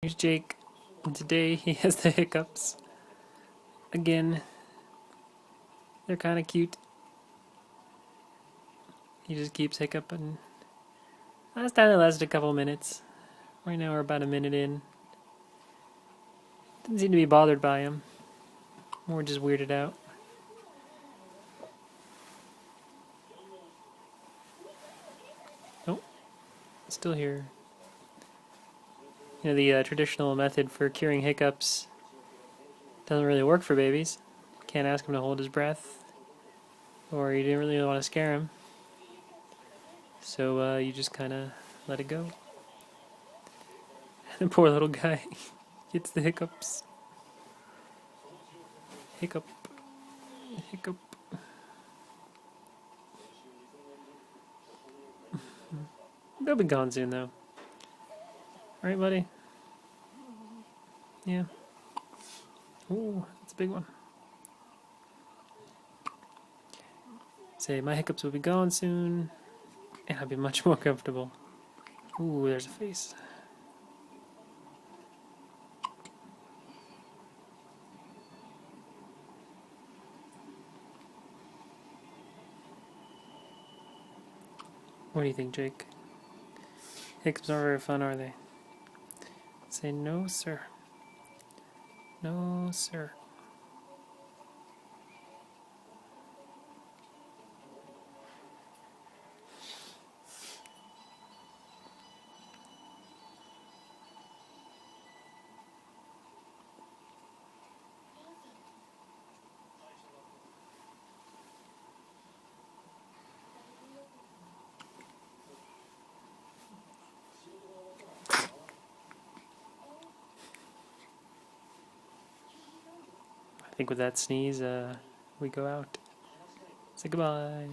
Here's Jake, and today he has the hiccups. Again, they're kind of cute. He just keeps hiccuping. Last time it lasted a couple minutes. Right now we're about a minute in. Didn't seem to be bothered by him. More just weirded out. Oh, still here. You know, the traditional method for curing hiccups doesn't really work for babies. Can't ask him to hold his breath, or you didn't really want to scare him. So you just kind of let it go. The poor little guy gets the hiccups. Hiccup. Hiccup. They'll be gone soon, though. Right, buddy? Yeah. Ooh, that's a big one. Say, my hiccups will be gone soon, and I'll be much more comfortable. Ooh, there's a face. What do you think, Jake? Hiccups aren't very fun, are they? Say, no, sir. No, sir. I think with that sneeze, we go out. Say goodbye.